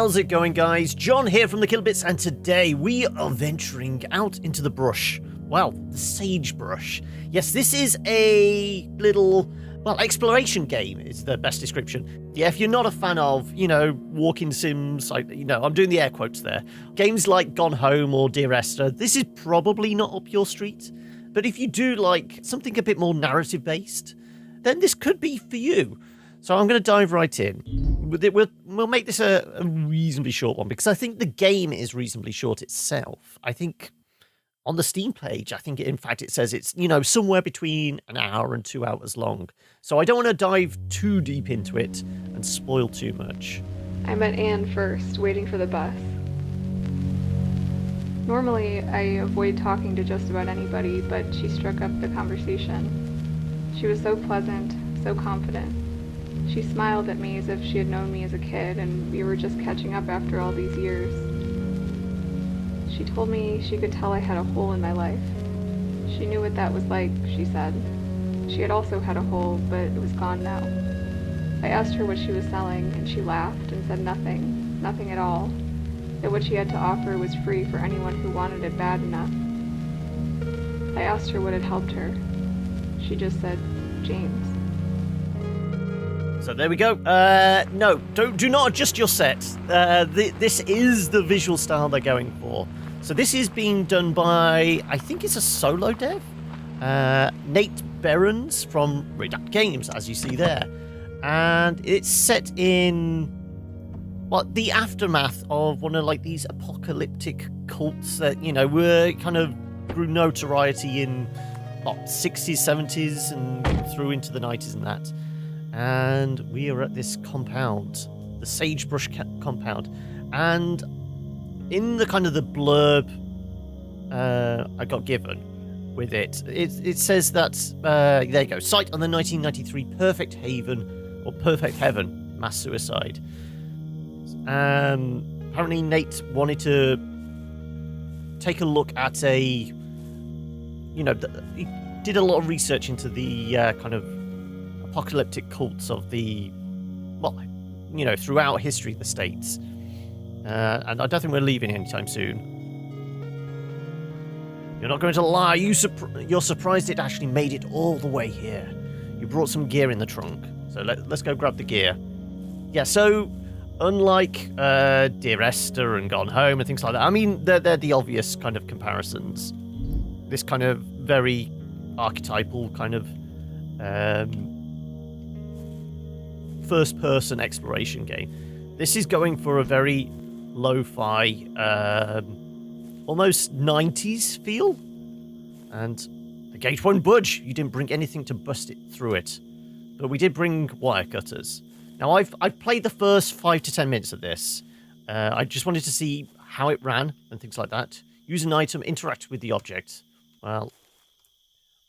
How's it going, guys? John here from the Killbits, and today we are venturing out into the brush. Well, the Sagebrush. Yes, this is a little, exploration game is the best description. Yeah, if you're not a fan of, walking sims, I'm doing the air quotes there. Games like Gone Home or Dear Esther, this is probably not up your street. But if you do like something a bit more narrative-based, then this could be for you. So I'm going to dive right in. We'll make this a reasonably short one because I think the game is reasonably short itself. I think on the Steam page, in fact it says it's, somewhere between an hour and 2 hours long. So I don't want to dive too deep into it and spoil too much. I met Anne first, waiting for the bus. Normally, I avoid talking to just about anybody, but she struck up the conversation. She was so pleasant, so confident. She smiled at me as if she had known me as a kid, and we were just catching up after all these years. She told me she could tell I had a hole in my life. She knew what that was like, she said. She had also had a hole, but it was gone now. I asked her what she was selling, and she laughed and said nothing at all. That what she had to offer was free for anyone who wanted it bad enough. I asked her what had helped her. She just said, James. So there we go. No, do not adjust your set. This is the visual style they're going for. So this is being done by, I think it's a solo dev, Nate Berens from Redact Games, as you see there. And it's set in, the aftermath of one of these apocalyptic cults that, were kind of grew notoriety in 60s, 70s, and through into the 90s and that. And we are at this compound, the Sagebrush compound. And in the kind of the blurb I got given with it says that, there you go, site on the 1993 Perfect Heaven mass suicide. Apparently Nate wanted to take a look at he did a lot of research into the kind of apocalyptic cults of the, throughout history of the States. And I don't think we're leaving anytime soon. You're not going to lie, you're surprised it actually made it all the way here. You brought some gear in the trunk, so let's go grab the gear. Yeah, so unlike Dear Esther and Gone Home and things like that, they're the obvious kind of comparisons. This kind of very archetypal kind of first-person exploration game. This is going for a very lo-fi, almost 90s feel. And the gate won't budge. You didn't bring anything to bust it through it. But we did bring wire cutters. Now, I've played the first 5 to 10 minutes of this. I just wanted to see how it ran and things like that. Use an item, interact with the object. Well,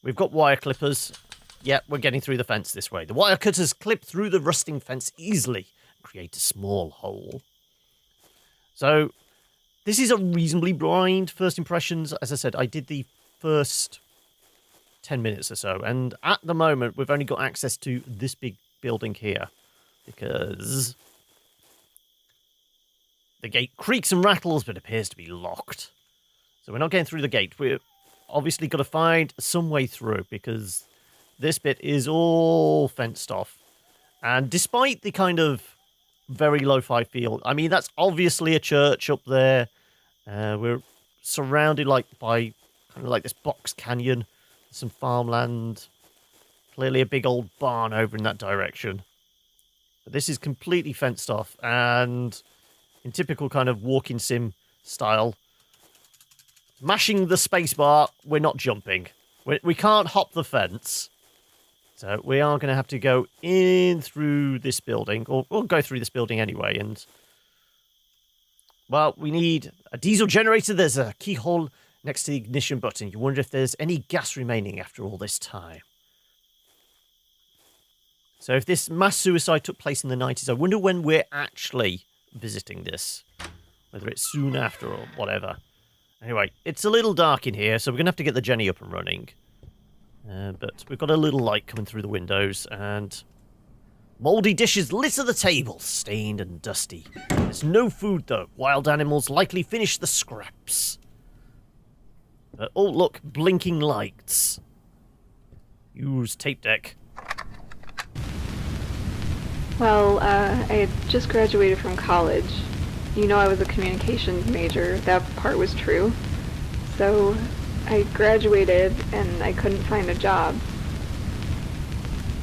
we've got wire clippers. Yeah, we're getting through the fence this way. The wire cutters clip through the rusting fence easily and create a small hole. So, this is a reasonably blind first impressions. As I said, I did the first 10 minutes or so. And at the moment, we've only got access to this big building here. Because the gate creaks and rattles, but appears to be locked. So we're not getting through the gate. We're obviously got to find some way through, because this bit is all fenced off. And despite the kind of very lo-fi feel, that's obviously a church up there. We're surrounded by kind of like this box canyon, some farmland, clearly a big old barn over in that direction. But this is completely fenced off, and in typical kind of walking sim style, mashing the spacebar, we're not jumping. We can't hop the fence. So we are going to have to go in through this building, or we'll go through this building anyway. And, we need a diesel generator. There's a keyhole next to the ignition button. You wonder if there's any gas remaining after all this time. So if this mass suicide took place in the 90s, I wonder when we're actually visiting this. Whether it's soon after or whatever. Anyway, it's a little dark in here, so we're going to have to get the Jenny up and running. But we've got a little light coming through the windows, and Mouldy dishes litter the table, stained and dusty. There's no food, though. Wild animals likely finish the scraps. Oh, look, blinking lights. Use tape deck. Well, I had just graduated from college. You know I was a communications major. That part was true. So I graduated and I couldn't find a job.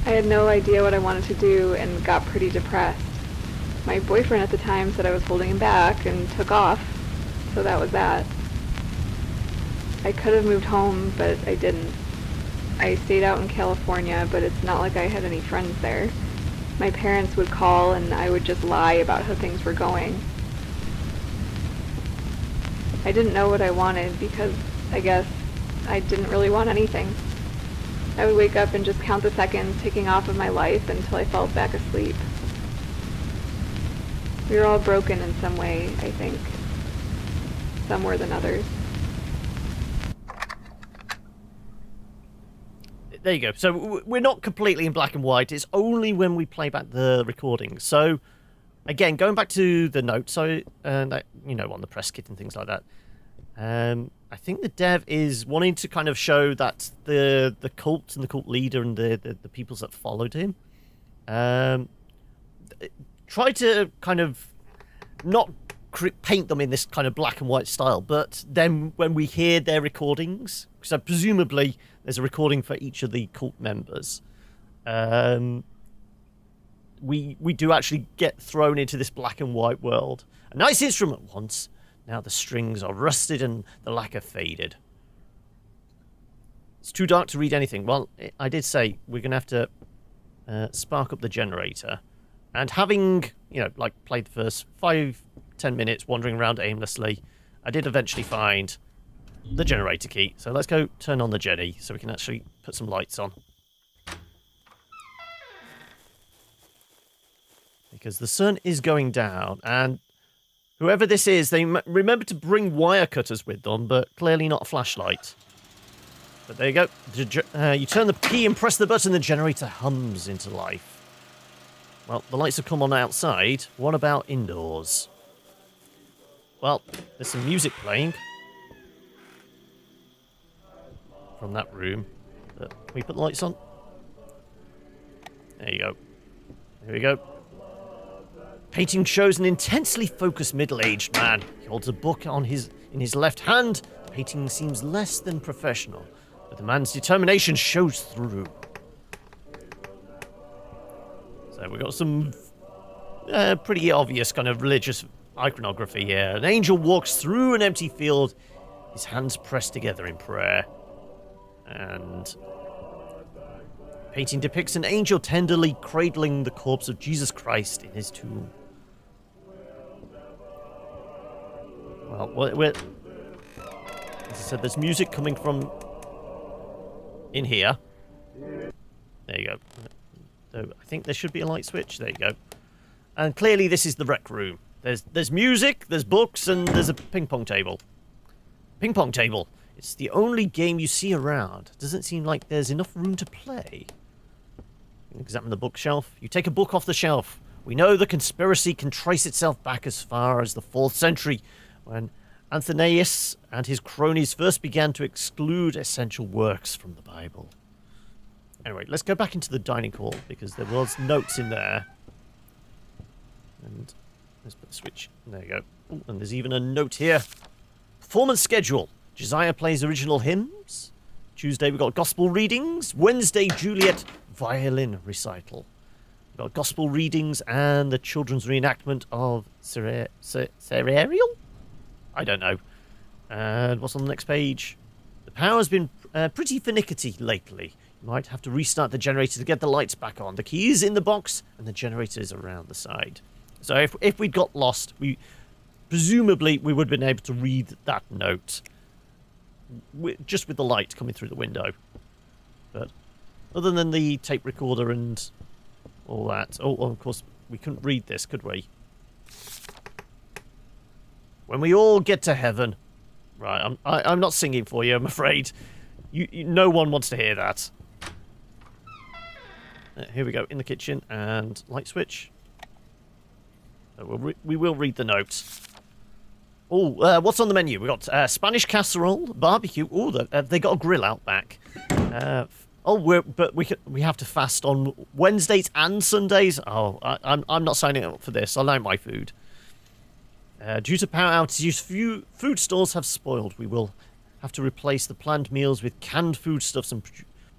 I had no idea what I wanted to do and got pretty depressed. My boyfriend at the time said I was holding him back and took off, so that was that. I could have moved home, but I didn't. I stayed out in California, but it's not like I had any friends there. My parents would call and I would just lie about how things were going. I didn't know what I wanted because I guess I didn't really want anything. I would wake up and just count the seconds ticking off of my life until I fell back asleep. We were all broken in some way, I think. Some more than others. There you go. So we're not completely in black and white. It's only when we play back the recording. So, again, going back to the notes, so on the press kit and things like that. I think the dev is wanting to kind of show that the cult and the cult leader and the peoples that followed him try to kind of not paint them in this kind of black and white style, but then when we hear their recordings, so presumably there's a recording for each of the cult members, we do actually get thrown into this black and white world. A nice instrument once. Now the strings are rusted and the lacquer faded. It's too dark to read anything. Well, I did say we're going to have to spark up the generator. And having, played the first 5-10 minutes wandering around aimlessly, I did eventually find the generator key. So let's go turn on the Jenny so we can actually put some lights on. Because the sun is going down, and whoever this is, they remember to bring wire cutters with them, but clearly not a flashlight. But there you go. You turn the key and press the button, the generator hums into life. Well, the lights have come on outside. What about indoors? Well, there's some music playing from that room. But can we put the lights on? There you go. Here we go. Painting shows an intensely focused middle-aged man. He holds a book in his left hand. The painting seems less than professional, but the man's determination shows through. So we've got some pretty obvious kind of religious iconography here. An angel walks through an empty field, his hands pressed together in prayer. And painting depicts an angel tenderly cradling the corpse of Jesus Christ in his tomb. Well, as I said, there's music coming from in here. There you go. So I think there should be a light switch. There you go. And clearly this is the rec room. There's music, there's books, and there's a ping pong table. Ping pong table. It's the only game you see around. Doesn't seem like there's enough room to play. Examine the bookshelf. You take a book off the shelf. We know the conspiracy can trace itself back as far as the 4th century, when Athanasius and his cronies first began to exclude essential works from the Bible. Anyway, let's go back into the dining hall, because there was notes in there. And let's put the switch. There you go. Ooh, and there's even a note here. Performance schedule. Josiah plays original hymns. Tuesday we've got gospel readings. Wednesday, Juliet violin recital. We've got gospel readings and the children's reenactment of Serial? I don't know. And what's on the next page? The power's been pretty finicky lately. You might have to restart the generator to get the lights back on. The key is in the box and the generator is around the side. So if we'd got lost, presumably we would have been able to read that note just with the light coming through the window. But other than the tape recorder and all that... Oh, of course, we couldn't read this, could we? When we all get to heaven... Right, I'm not singing for you, I'm afraid. No one wants to hear that. Here we go, in the kitchen, and light switch. We will read the notes. Oh, what's on the menu? We got Spanish casserole, barbecue. Oh, they got a grill out back. But we have to fast on Wednesdays and Sundays. Oh, I'm not signing up for this. I like my food. Due to power outages, few food stores have spoiled. We will have to replace the planned meals with canned foodstuffs and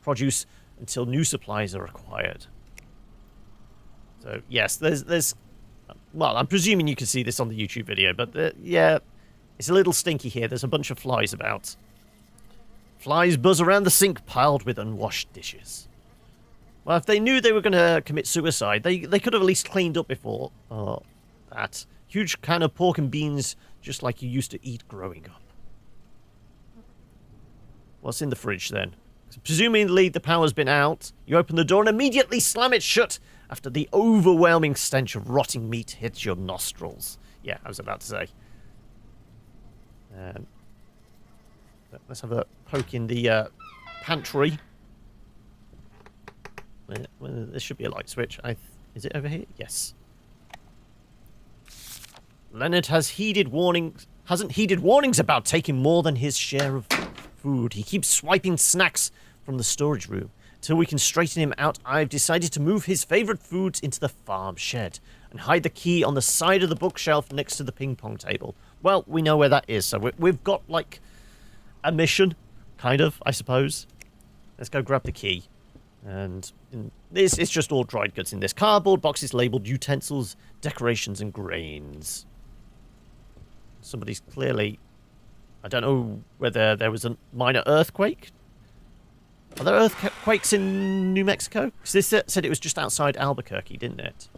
produce until new supplies are acquired. So yes, there's. Well, I'm presuming you can see this on the YouTube video, but yeah, it's a little stinky here. There's a bunch of flies about. Flies buzz around the sink piled with unwashed dishes. Well, if they knew they were going to commit suicide, they could have at least cleaned up before that. Huge can of pork and beans, just like you used to eat growing up. What's in the fridge, then? Presumably the power's been out. You open the door and immediately slam it shut after the overwhelming stench of rotting meat hits your nostrils. Yeah, I was about to say. Let's have a poke in the pantry. There should be a light switch. Is it over here? Yes. Leonard hasn't heeded warnings about taking more than his share of food. He keeps swiping snacks from the storage room. Till we can straighten him out, I've decided to move his favorite foods into the farm shed and hide the key on the side of the bookshelf next to the ping pong table. Well, we know where that is, so we've got, like, a mission, kind of, I suppose. Let's go grab the key. And this is just all dried goods in this. Cardboard boxes labelled utensils, decorations, and grains. Somebody's clearly... I don't know whether there was a minor earthquake. Are there earthquakes in New Mexico? Because this said it was just outside Albuquerque, didn't it?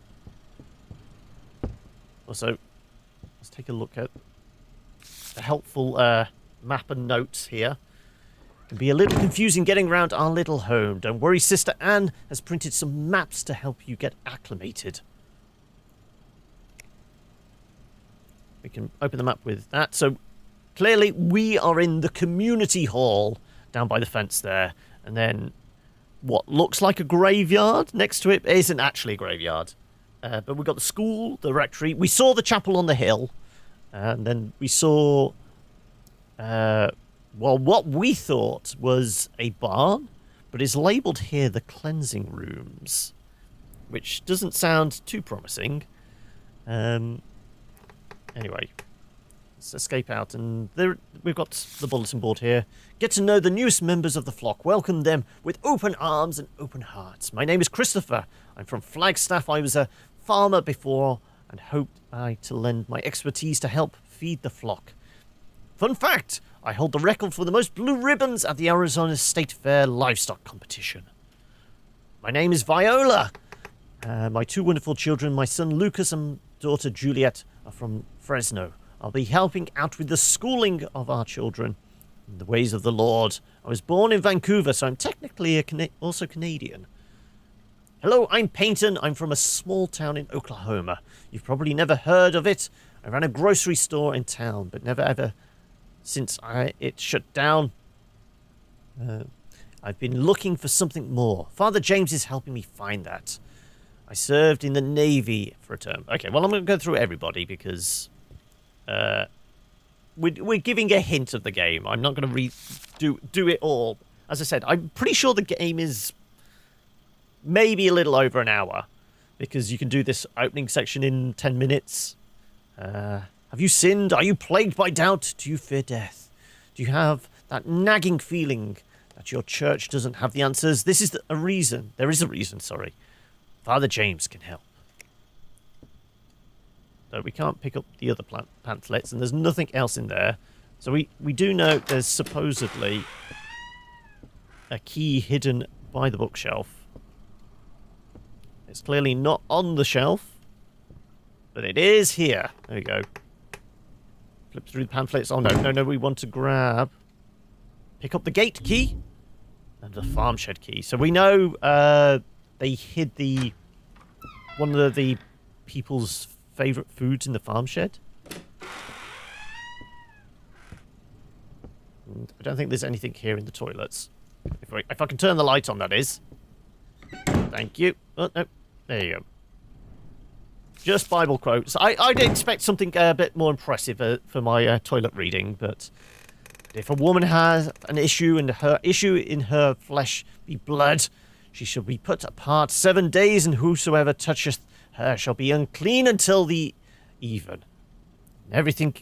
Also, let's take a look at the helpful map and notes here. It can be a little confusing getting around our little home. Don't worry, Sister Anne has printed some maps to help you get acclimated. We can open the map with that. So, clearly, we are in the community hall down by the fence there. And then what looks like a graveyard next to it isn't actually a graveyard. But we've got the school, the rectory. We saw the chapel on the hill. And then we saw, what we thought was a barn, but is labelled here the cleansing rooms, which doesn't sound too promising. Anyway, let's escape out, and we've got the bulletin board here. Get to know the newest members of the flock. Welcome them with open arms and open hearts. My name is Christopher. I'm from Flagstaff. I was a farmer before and hoped to lend my expertise to help feed the flock. Fun fact, I hold the record for the most blue ribbons at the Arizona State Fair livestock competition. My name is Viola. My two wonderful children, my son Lucas and daughter Juliet, are from Fresno. I'll be helping out with the schooling of our children in the ways of the Lord. I was born in Vancouver, so I'm technically also Canadian. Hello, I'm Peyton. I'm from a small town in Oklahoma. You've probably never heard of it. I ran a grocery store in town, but never ever since it shut down. I've been looking for something more. Father James is helping me find that. I served in the Navy for a term. Okay, well, I'm going to go through everybody because... we're giving a hint of the game. I'm not going to do it all. As I said, I'm pretty sure the game is maybe a little over an hour because you can do this opening section in 10 minutes. Have you sinned? Are you plagued by doubt? Do you fear death? Do you have that nagging feeling that your church doesn't have the answers? This is a reason. There is a reason, sorry. Father James can help. So we can't pick up the other pamphlets, and there's nothing else in there. So we do know there's supposedly a key hidden by the bookshelf. It's clearly not on the shelf, but it is here. There we go. Flip through the pamphlets. Oh, no, we want to pick up the gate key and the farm shed key. So we know they hid one of the people's favourite foods in the farm shed. And I don't think there's anything here in the toilets. If I can turn the light on, that is. Thank you. Oh, no. There you go. Just Bible quotes. I'd expect something a bit more impressive for my toilet reading, but if a woman has an issue and her issue in her flesh be blood, she shall be put apart 7 days, and whosoever toucheth her shall be unclean until the even. And everything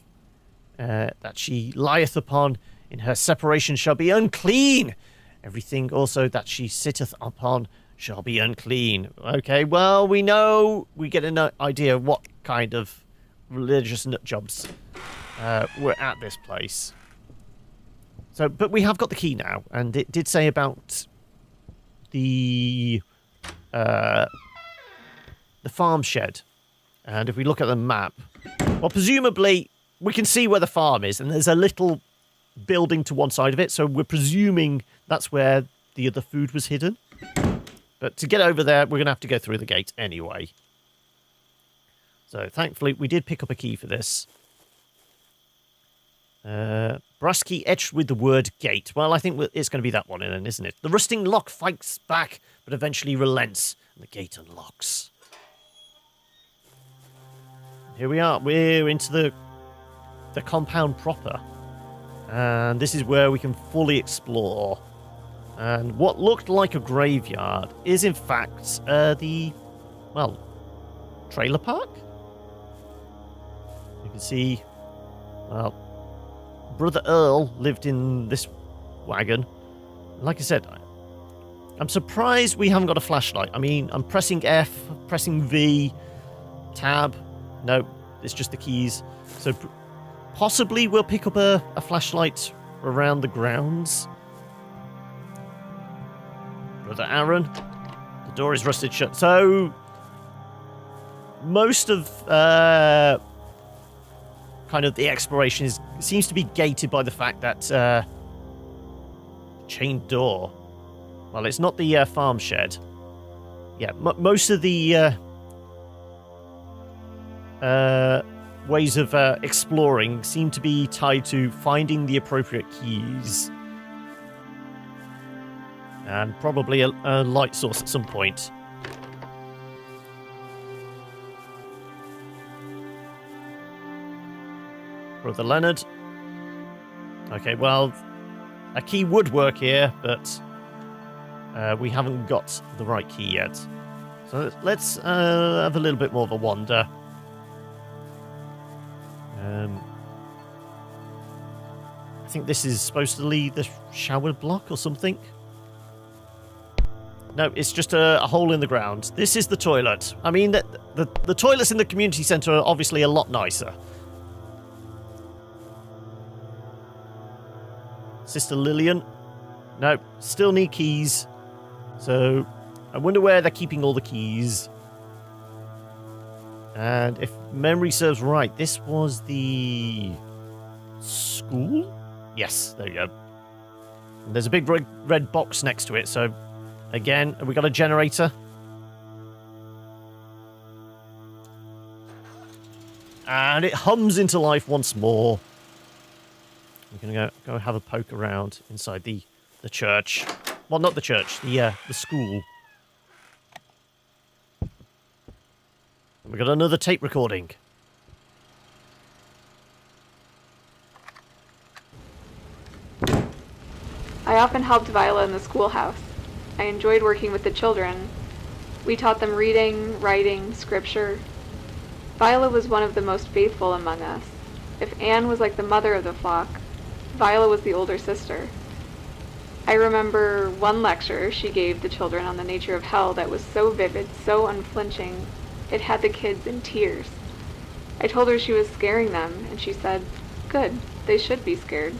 that she lieth upon in her separation shall be unclean. Everything also that she sitteth upon shall be unclean. Okay, well, we get an idea of what kind of religious nutjobs were at this place. So, but we have got the key now, and it did say about the farm shed. And if we look at the map, well, presumably we can see where the farm is, and there's a little building to one side of it, so we're presuming that's where the other food was hidden. But to get over there, we're going to have to go through the gate anyway. So thankfully, we did pick up a key for this. Brass key etched with the word gate. Well, I think it's going to be that one then, isn't it? The rusting lock fights back, but eventually relents, and the gate unlocks. Here we are. We're into the compound proper. And this is where we can fully explore. And what looked like a graveyard is, in fact, trailer park? You can see, well, Brother Earl lived in this wagon. Like I said, I'm surprised we haven't got a flashlight. I mean, I'm pressing F, pressing V, tab. No, it's just the keys. So possibly we'll pick up a flashlight around the grounds. Brother Aaron, the door is rusted shut. So most of kind of the exploration seems to be gated by the fact that chained door. Well, it's not the farm shed. Yeah, most of the ways of exploring seem to be tied to finding the appropriate keys. And probably a light source at some point. Brother Leonard. Okay, well, a key would work here, but we haven't got the right key yet. So let's have a little bit more of a wander. I think this is supposed to lead the shower block or something. No, it's just a hole in the ground. This is the toilet. I mean, the toilets in the community centre are obviously a lot nicer. Sister Lillian. No, still need keys. So, I wonder where they're keeping all the keys. And if memory serves right, this was the school? Yes, there you go. And there's a big red box next to it, so again, have we got a generator? And it hums into life once more. We're going to go have a poke around inside the church. Well, not the church, the school. And we got another tape recording. I often helped Viola in the schoolhouse. I enjoyed working with the children. We taught them reading, writing, scripture. Viola was one of the most faithful among us. If Anne was like the mother of the flock, Viola was the older sister. I remember one lecture she gave the children on the nature of hell that was so vivid, so unflinching, it had the kids in tears. I told her she was scaring them, and she said, "Good, they should be scared."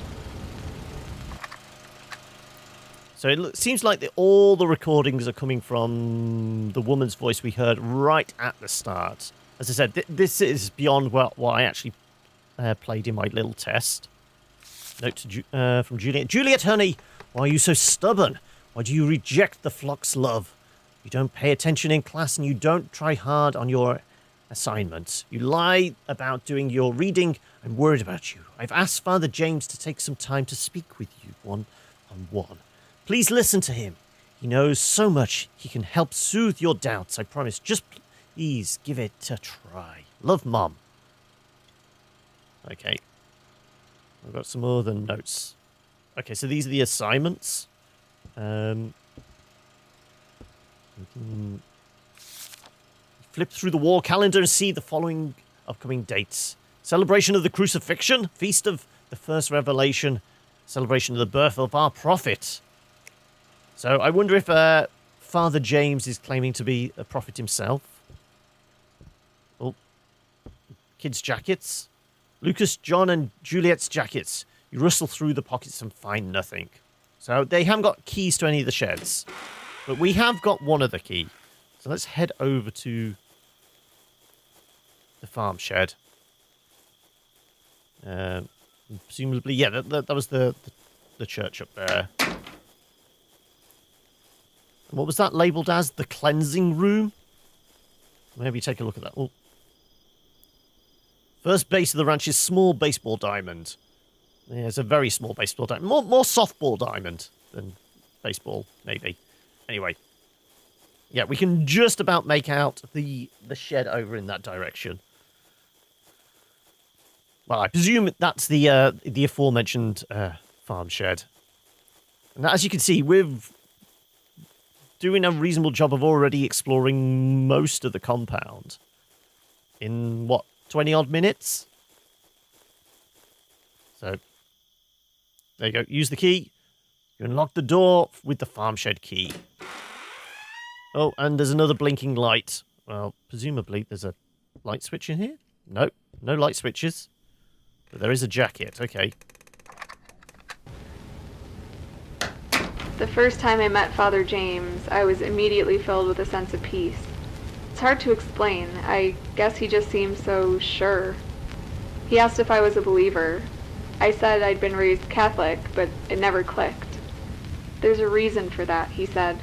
So it seems like all the recordings are coming from the woman's voice we heard right at the start. As I said, this is beyond what I actually played in my little test. Note to from Juliet. Juliet, honey, why are you so stubborn? Why do you reject the flock's love? You don't pay attention in class and you don't try hard on your assignments. You lie about doing your reading. I'm worried about you. I've asked Father James to take some time to speak with you one-on-one. Please listen to him. He knows so much he can help soothe your doubts, I promise. Just please give it a try. Love, Mom. Okay. I've got some other notes. Okay, so these are the assignments. We can flip through the wall calendar and see the following upcoming dates. Celebration of the Crucifixion, Feast of the First Revelation, celebration of the birth of our prophet. So I wonder if Father James is claiming to be a prophet himself. Oh, kids' jackets. Lucas, John, and Juliet's jackets. You rustle through the pockets and find nothing. So they haven't got keys to any of the sheds. But we have got one other key. So let's head over to the farm shed. Presumably, yeah, that was the church up there. And what was that labelled as? The cleansing room? Maybe take a look at that. Oh. First base of the ranch is small baseball diamond. Yeah, it's a very small baseball diamond. More softball diamond than baseball, maybe. Anyway. Yeah, we can just about make out the shed over in that direction. Well, I presume that's the aforementioned farm shed. And as you can see, we're doing a reasonable job of already exploring most of the compound. In, what, 20-odd minutes? So, there you go. Use the key. You unlock the door with the farm shed key. Oh, and there's another blinking light. Well, presumably there's a light switch in here? Nope, no light switches. But there is a jacket, okay. The first time I met Father James, I was immediately filled with a sense of peace. It's hard to explain. I guess he just seemed so sure. He asked if I was a believer. I said I'd been raised Catholic, but it never clicked. There's a reason for that, he said.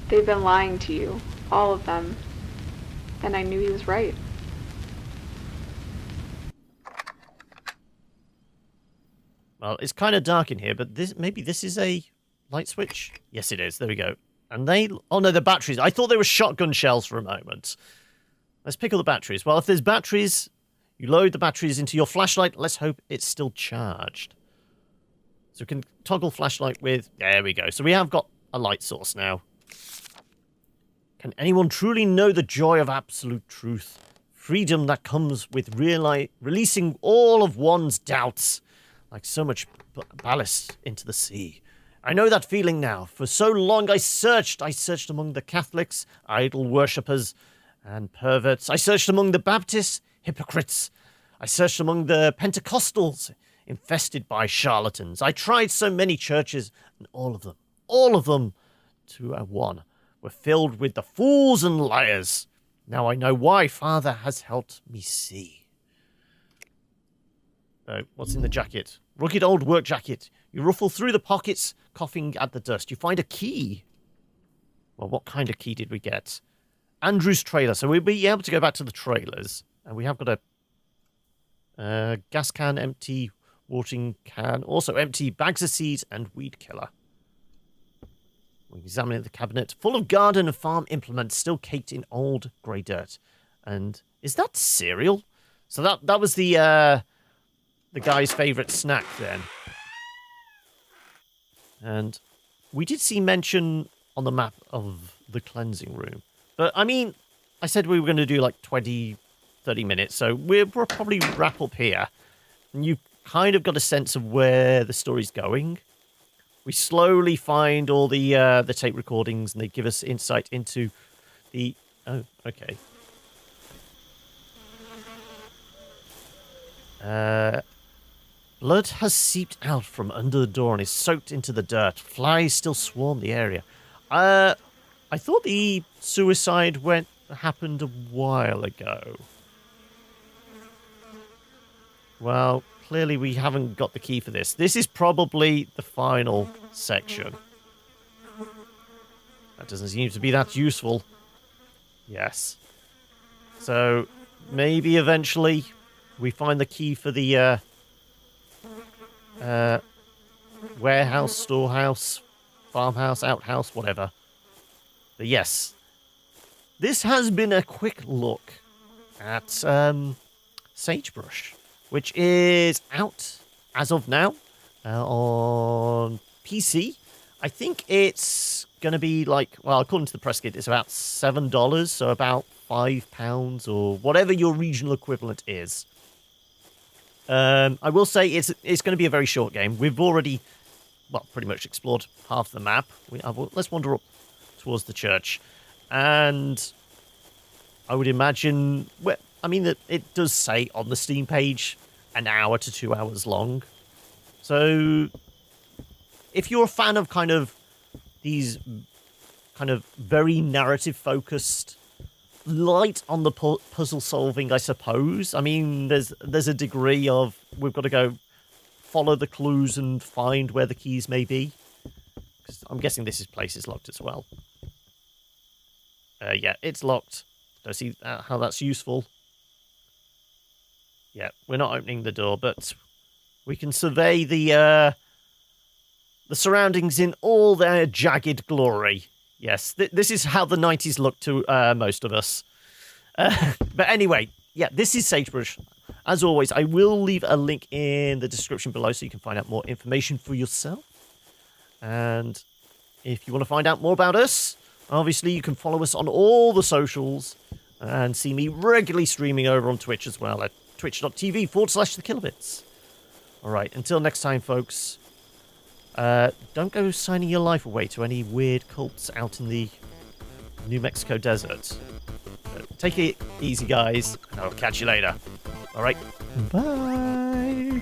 They've been lying to you, all of them. And I knew he was right. Well, it's kind of dark in here, but maybe this is a light switch? Yes, it is. There we go. And oh no, the batteries. I thought they were shotgun shells for a moment. Let's pick up the batteries. Well, if there's batteries, you load the batteries into your flashlight. Let's hope it's still charged. So we can toggle flashlight with... There we go. So we have got a light source now. Can anyone truly know the joy of absolute truth? Freedom that comes with releasing all of one's doubts, like so much ballast into the sea. I know that feeling now. For so long I searched among the Catholics, idol worshippers, and perverts. I searched among the Baptists, hypocrites. I searched among the Pentecostals, infested by charlatans. I tried so many churches, and all of them, to a one, were filled with the fools and liars. Now I know why Father has helped me see. What's in the jacket? Rugged old work jacket. You ruffle through the pockets, coughing at the dust. You find a key. Well, what kind of key did we get? Andrew's trailer. So we'll be able to go back to the trailers. And we have got a gas can, empty watering can. Also empty bags of seeds and weed killer. We examine the cabinet. Full of garden and farm implements, still caked in old grey dirt. And is that cereal? So that was the guy's favourite snack then. And we did see mention on the map of the cleansing room. But, I mean, I said we were going to do like 20, 30 minutes, so we'll probably wrap up here. And you've kind of got a sense of where the story's going. We slowly find all the tape recordings, and they give us insight into the... Oh, okay. Blood has seeped out from under the door and is soaked into the dirt. Flies still swarm the area. I thought the suicide happened a while ago. Well, clearly we haven't got the key for this. This is probably the final section. That doesn't seem to be that useful. Yes. So, maybe eventually we find the key for the warehouse, storehouse, farmhouse, outhouse, whatever. But yes, this has been a quick look at Sagebrush, which is out as of now on PC. I think it's going to be like, well, according to the press kit, it's about $7, so about £5 or whatever your regional equivalent is. I will say it's going to be a very short game. We've already, well, pretty much explored half the map. Let's wander up towards the church. And I would imagine, well, I mean, that it does say on the Steam page an hour to 2 hours long. So if you're a fan of kind of these kind of very narrative focused, light on the puzzle solving, I suppose. I mean, there's a degree of we've got to go follow the clues and find where the keys may be. 'Cause I'm guessing this place is locked as well. Yeah, it's locked. Don't see how that's useful. Yeah, we're not opening the door, but we can survey the surroundings in all their jagged glory. Yes, this is how the 90s looked to most of us. But anyway, yeah, this is Sagebrush. As always, I will leave a link in the description below so you can find out more information for yourself. And if you want to find out more about us, obviously you can follow us on all the socials and see me regularly streaming over on Twitch as well at twitch.tv/thekilobits. All right, until next time, folks. Don't go signing your life away to any weird cults out in the New Mexico desert. Take it easy, guys, and I'll catch you later. All right, bye.